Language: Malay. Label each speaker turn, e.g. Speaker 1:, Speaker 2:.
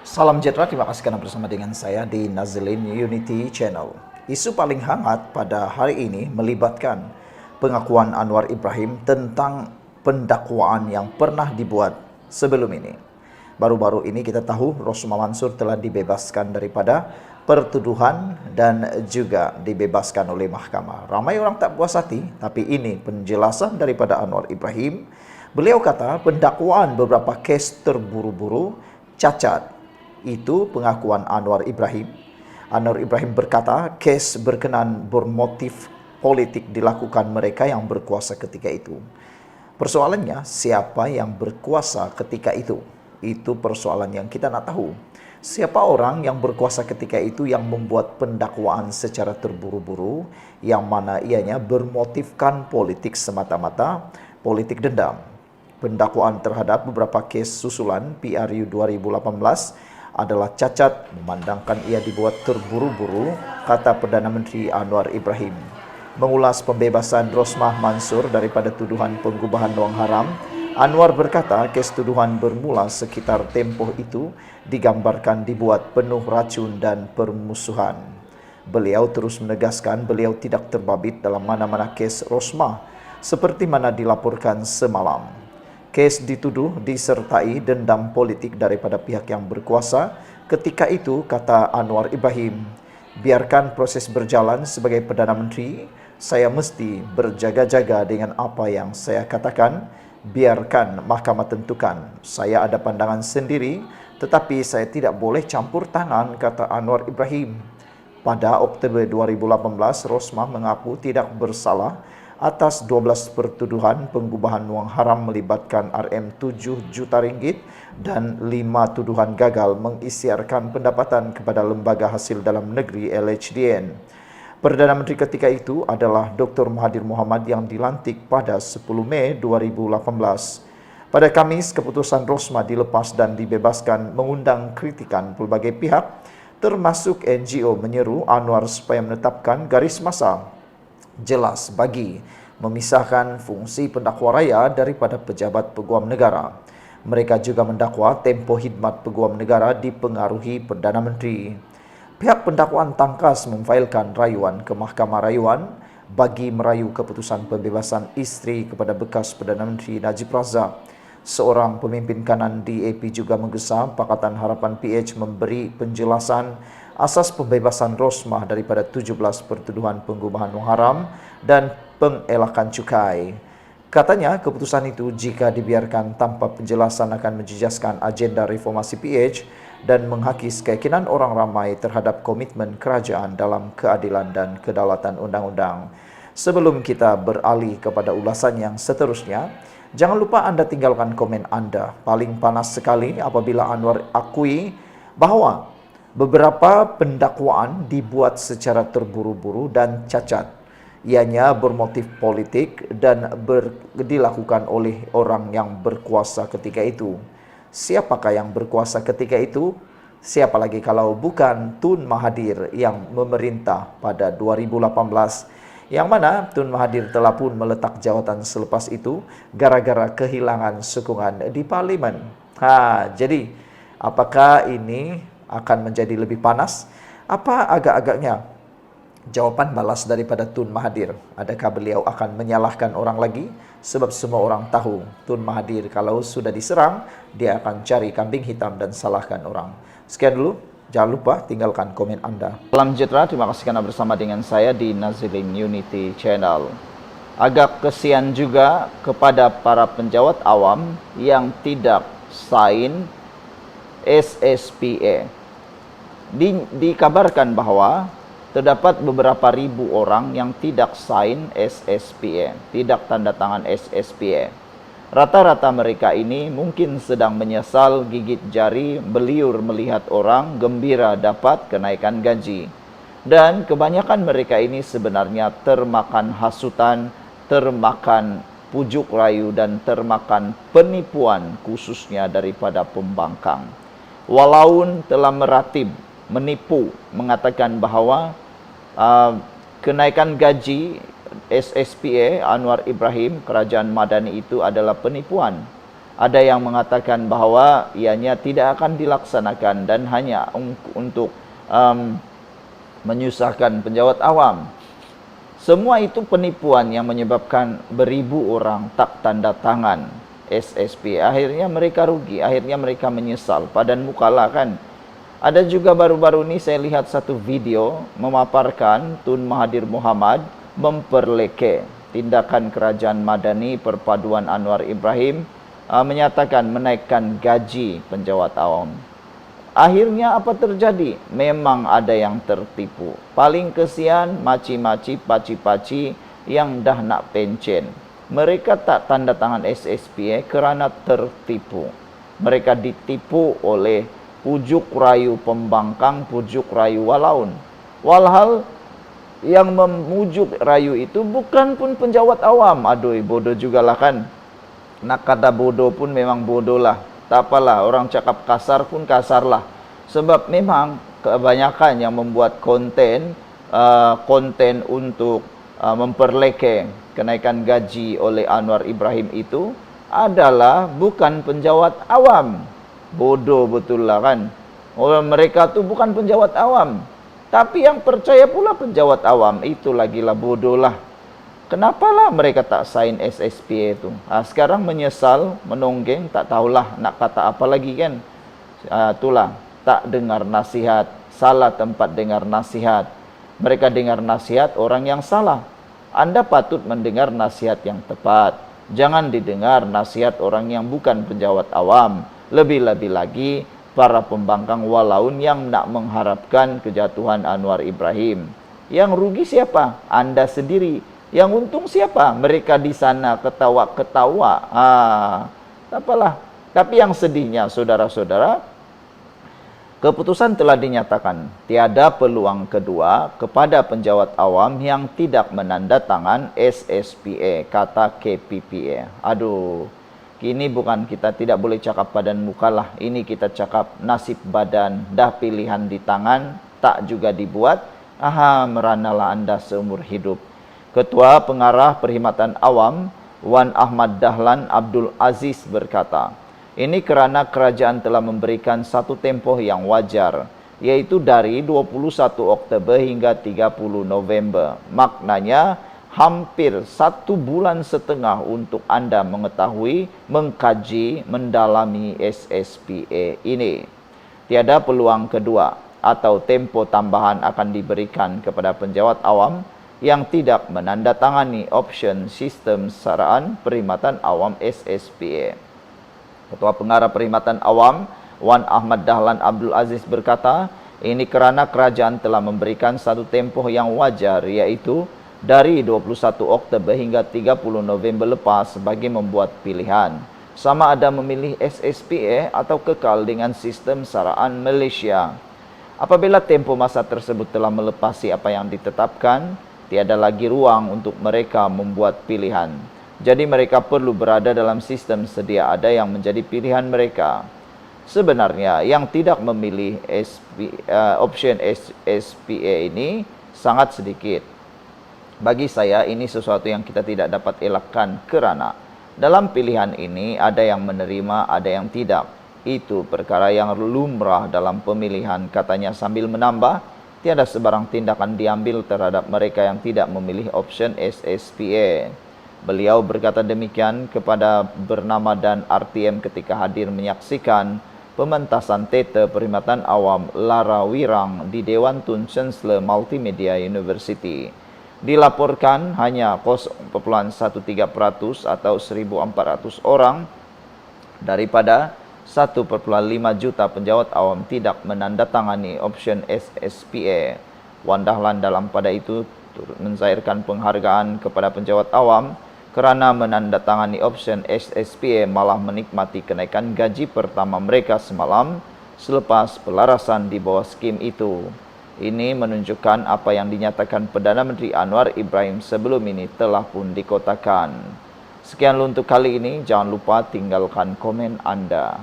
Speaker 1: Salam sejahtera, terima kasih karena bersama dengan saya di Nazilin Unity Channel. Isu paling hangat pada hari ini melibatkan pengakuan Anwar Ibrahim tentang pendakwaan yang pernah dibuat sebelum ini. Baru-baru ini kita tahu Rosmah Mansur telah dibebaskan daripada pertuduhan dan juga dibebaskan oleh mahkamah. Ramai orang tak puas hati, tapi ini penjelasan daripada Anwar Ibrahim. Beliau kata pendakwaan beberapa kes terburu-buru cacat. Itu pengakuan Anwar Ibrahim. Anwar Ibrahim berkata kes berkenan bermotif politik dilakukan mereka yang berkuasa ketika itu. Persoalannya siapa yang berkuasa ketika itu? Itu persoalan yang kita nak tahu. Siapa orang yang berkuasa ketika itu yang membuat pendakwaan secara terburu-buru yang mana ianya bermotifkan politik semata-mata, politik dendam. Pendakwaan terhadap beberapa kes susulan PRU 2018 adalah cacat memandangkan ia dibuat terburu-buru, kata Perdana Menteri Anwar Ibrahim. Mengulas pembebasan Rosmah Mansur daripada tuduhan penggubahan wang haram, Anwar berkata kes tuduhan bermula sekitar tempoh itu digambarkan dibuat penuh racun dan permusuhan. Beliau terus menegaskan beliau tidak terbabit dalam mana-mana kes Rosmah seperti mana dilaporkan semalam. Kes dituduh disertai dendam politik daripada pihak yang berkuasa. Ketika itu, kata Anwar Ibrahim, biarkan proses berjalan sebagai Perdana Menteri, saya mesti berjaga-jaga dengan apa yang saya katakan. Biarkan mahkamah tentukan. Saya ada pandangan sendiri, tetapi saya tidak boleh campur tangan, kata Anwar Ibrahim. Pada Oktober 2018, Rosmah mengaku tidak bersalah atas 12 pertuduhan penggubahan wang haram melibatkan Rm7 juta ringgit dan 5 tuduhan gagal mengisytiharkan pendapatan kepada Lembaga Hasil Dalam Negeri LHDN. Perdana Menteri ketika itu adalah Dr. Mahathir Mohamad yang dilantik pada 10 Mei 2018. Pada Kamis, keputusan Rosmah dilepas dan dibebaskan mengundang kritikan pelbagai pihak, termasuk NGO menyeru Anwar supaya menetapkan garis masa jelas bagi memisahkan fungsi pendakwa raya daripada pejabat peguam negara. Mereka juga mendakwa tempoh khidmat peguam negara dipengaruhi Perdana Menteri. Pihak pendakwaan tangkas memfailkan rayuan ke Mahkamah Rayuan bagi merayu keputusan pembebasan isteri kepada bekas Perdana Menteri Najib Razak. Seorang pemimpin kanan DAP juga menggesa Pakatan Harapan PH memberi penjelasan asas pembebasan Rosmah daripada 17 pertuduhan penggubahan wang haram dan pengelakan cukai. Katanya keputusan itu jika dibiarkan tanpa penjelasan akan menjejaskan agenda reformasi PH dan menghakis keyakinan orang ramai terhadap komitmen kerajaan dalam keadilan dan kedaulatan undang-undang. Sebelum kita beralih kepada ulasan yang seterusnya, jangan lupa anda tinggalkan komen anda. Paling panas sekali apabila Anwar akui bahawa beberapa pendakwaan dibuat secara terburu-buru dan cacat. Ianya bermotif politik dan dilakukan oleh orang yang berkuasa ketika itu. Siapakah yang berkuasa ketika itu? Siapa lagi kalau bukan Tun Mahathir yang memerintah pada 2018, yang mana Tun Mahathir telah pun meletak jawatan selepas itu gara-gara kehilangan sokongan di parlimen. Jadi apakah ini akan menjadi lebih panas? Apa agak-agaknya jawapan balas daripada Tun Mahathir? Adakah beliau akan menyalahkan orang lagi? Sebab semua orang tahu Tun Mahathir kalau sudah diserang, dia akan cari kambing hitam dan salahkan orang. Sekian dulu, jangan lupa tinggalkan komen anda. Salam sejahtera, terima kasih karena bersama dengan saya di Nazilin Unity Channel. Agak kesian juga kepada para penjawat awam yang tidak sign SSPA. Dikabarkan bahwa terdapat beberapa ribu orang yang tidak sign SSPA, tidak tanda tangan SSPA. Rata-rata mereka ini mungkin sedang menyesal gigit jari beliur melihat orang gembira dapat kenaikan gaji. Dan kebanyakan mereka ini sebenarnya termakan hasutan, termakan pujuk rayu dan termakan penipuan khususnya daripada pembangkang. Walaupun telah meratib, menipu, mengatakan bahawa kenaikan gaji SSPA Anwar Ibrahim Kerajaan Madani itu adalah penipuan. Ada yang mengatakan bahwa ianya tidak akan dilaksanakan dan hanya untuk menyusahkan penjawat awam. Semua itu penipuan yang menyebabkan beribu orang tak tanda tangan SSP. Akhirnya mereka rugi, akhirnya mereka menyesal. Padan mukalah kan. Ada juga baru-baru ini saya lihat satu video memaparkan Tun Mahathir Mohamad memperleke tindakan kerajaan Madani perpaduan Anwar Ibrahim, menyatakan menaikkan gaji penjawat awam. Akhirnya apa terjadi? Memang ada yang tertipu. Paling kesian maci-maci, paci-paci yang dah nak pencen. Mereka tak tanda tangan SSP kerana tertipu. Mereka ditipu oleh pujuk rayu pembangkang, pujuk rayu walaun. Walhal yang memujuk rayu itu bukan pun penjawat awam. Aduh, bodoh jugalah kan. Nak kata bodoh pun memang bodoh lah. Tak apalah, orang cakap kasar pun kasar lah. Sebab memang kebanyakan yang membuat konten untuk memperleke kenaikan gaji oleh Anwar Ibrahim itu adalah bukan penjawat awam. Bodoh betul lah kan. Orang mereka tu bukan penjawat awam. Tapi yang percaya pula penjawat awam, itu lagilah bodoh lah. Kenapalah mereka tak sign SSP itu? Sekarang menyesal, menonggeng, tak tahulah nak kata apa lagi kan. Itulah, tak dengar nasihat, salah tempat dengar nasihat. Mereka dengar nasihat orang yang salah. Anda patut mendengar nasihat yang tepat. Jangan didengar nasihat orang yang bukan penjawat awam. Lebih-lebih lagi, para pembangkang walaun yang nak mengharapkan kejatuhan Anwar Ibrahim. Yang rugi siapa? Anda sendiri. Yang untung siapa? Mereka di sana ketawa-ketawa. Tak apalah. Tapi yang sedihnya, saudara-saudara, keputusan telah dinyatakan. Tiada peluang kedua kepada penjawat awam yang tidak menandatangan SSPA, kata KPPA. Aduh, kini bukan kita tidak boleh cakap badan muka lah. Ini kita cakap nasib badan, dah pilihan di tangan, tak juga dibuat. Meranalah Anda seumur hidup. Ketua Pengarah Perkhidmatan Awam, Wan Ahmad Dahlan Abdul Aziz berkata, ini kerana kerajaan telah memberikan satu tempoh yang wajar, yaitu dari 21 Oktober hingga 30 November. Maknanya, hampir 1,5 bulan untuk Anda mengetahui, mengkaji, mendalami SSPA ini. Tiada peluang kedua atau tempoh tambahan akan diberikan kepada penjawat awam yang tidak menandatangani option sistem saraan perkhidmatan awam SSPA. Ketua Pengarah Perkhidmatan Awam, Wan Ahmad Dahlan Abdul Aziz berkata, ini kerana kerajaan telah memberikan satu tempoh yang wajar, iaitu dari 21 Oktober hingga 30 November lepas bagi membuat pilihan. Sama ada memilih SSPA atau kekal dengan sistem saraan Malaysia. Apabila tempoh masa tersebut telah melepasi apa yang ditetapkan, tiada lagi ruang untuk mereka membuat pilihan. Jadi mereka perlu berada dalam sistem sedia ada yang menjadi pilihan mereka. Sebenarnya yang tidak memilih option SPA ini sangat sedikit. Bagi saya ini sesuatu yang kita tidak dapat elakkan kerana dalam pilihan ini ada yang menerima, ada yang tidak. Itu perkara yang lumrah dalam pemilihan, katanya sambil menambah, tiada sebarang tindakan diambil terhadap mereka yang tidak memilih option SSPA. Beliau berkata demikian kepada bernama dan RTM ketika hadir menyaksikan pementasan teater Perkhidmatan Awam Lara Wirang di Dewan Tun Chancellor Multimedia University. Dilaporkan hanya 0.13% atau 1.400 orang daripada 1,5 juta penjawat awam tidak menandatangani option SSPA. Wan Dahlan dalam pada itu turut mencairkan penghargaan kepada penjawat awam kerana menandatangani option SSPA malah menikmati kenaikan gaji pertama mereka semalam selepas pelarasan di bawah skim itu. Ini menunjukkan apa yang dinyatakan Perdana Menteri Anwar Ibrahim sebelum ini telah pun dikotakan. Sekian untuk kali ini, jangan lupa tinggalkan komen Anda.